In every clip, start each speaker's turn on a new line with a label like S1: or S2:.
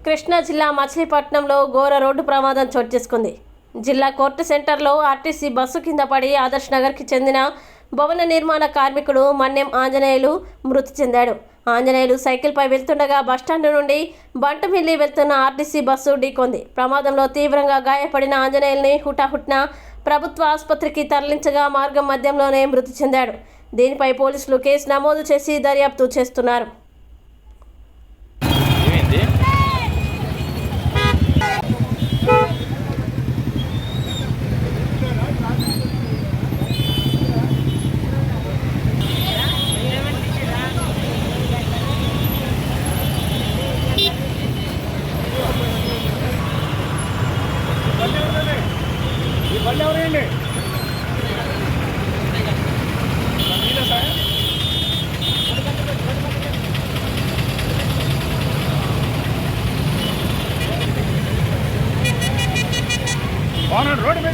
S1: కృష్ణా జిల్లా మచిలీపట్నంలో ఘోర రోడ్డు ప్రమాదం చోటు చేసుకుంది. జిల్లా కోర్టు సెంటర్లో ఆర్టీసీ బస్సు కింద పడి ఆదర్శ్ నగర్కి చెందిన భవన నిర్మాణ కార్మికుడు మన్నెం ఆంజనేయులు మృతి చెందాడు. ఆంజనేయులు సైకిల్పై వెళ్తుండగా బస్టాండ్ నుండి బంటమిల్లి వెళ్తున్న ఆర్టీసీ బస్సు ఢీకొంది. ప్రమాదంలో తీవ్రంగా గాయపడిన ఆంజనేయుల్ని హుటాహుటిన ప్రభుత్వ ఆసుపత్రికి తరలించగా మార్గం మధ్యంలోనే మృతి చెందాడు. దీనిపై పోలీసులు కేసు నమోదు చేసి దర్యాప్తు చేస్తున్నారు.
S2: रोड में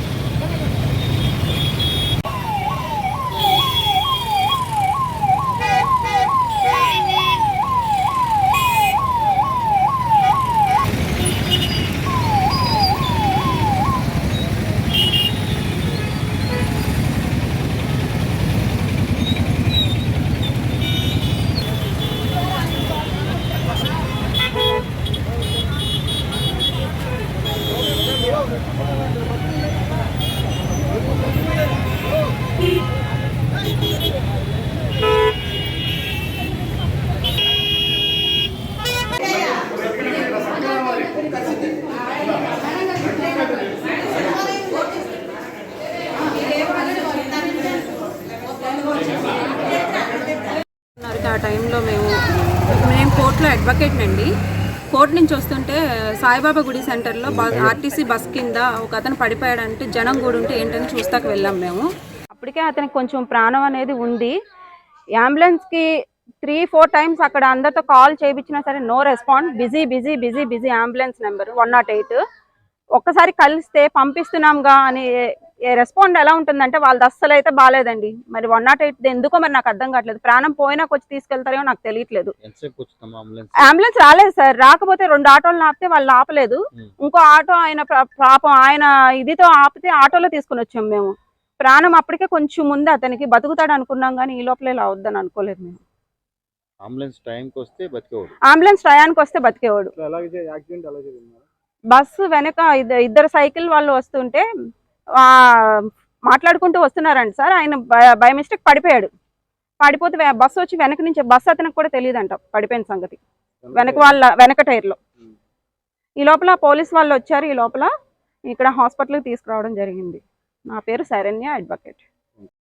S3: ఆ టైంలో మేము కోర్టులో అడ్వకేట్ అండి. కోర్టు నుంచి వస్తుంటే సాయిబాబా గుడి సెంటర్లో ఆర్టీసీ బస్ కింద ఒక అతను పడిపోయాడంటే జనం కూడా ఉంటే ఏంటని చూస్తాకు వెళ్ళాం మేము. అప్పటికే అతనికి కొంచెం ప్రాణం అనేది ఉంది. అంబులెన్స్కి 3-4 టైమ్స్ అక్కడ అందరితో కాల్ చేయించినా సరే no respond. Busy ambulance number 108. ఒక్కసారి కలిస్తే పంపిస్తున్నాంగా అని రెస్పాండ్ ఎలా ఉంటుందంటే వాళ్ళది అస్సలు అయితే బాగాలేదండి. మరి 108 ఎందుకో మరి నాకు అర్థం కావట్లేదు. ప్రాణం పోయినా వచ్చి తీసుకెళ్తారేమో నాకు తెలియట్లేదు. అంబులెన్స్ రాలేదు సార్. రాకపోతే 2 ఆటోలు ఆపితే వాళ్ళు ఆపలేదు. ఇంకో ఆటో ఆయన పాపం ఆయన ఇదితో ఆపితే ఆటోలో తీసుకుని వచ్చాము మేము. ప్రాణం అప్పటికే కొంచెం ముందు అతనికి బతుకుతాడు అనుకున్నాం కానీ ఈ లోపల ఇలా అవుద్దని అనుకోలేదు మేము.
S2: అంబులెన్స్
S3: టయానికి వస్తే బతికేవాడు. బస్సు వెనక ఇద్దరు సైకిల్ వాళ్ళు వస్తుంటే మాట్లాడుకుంటూ వస్తున్నారంట సార్. ఆయన బై మిస్టేక్ పడిపోయాడు. పడిపోతే బస్సు వచ్చి వెనక నుంచి బస్సు అతనికి కూడా తెలియదంట పడిపోయిన సంగతి. వెనక టైర్లో. ఈ లోపల పోలీస్ వాళ్ళు వచ్చారు. ఈ లోపల ఇక్కడ హాస్పిటల్కి తీసుకురావడం జరిగింది. నా పేరు శరణ్య, అడ్వకేట్.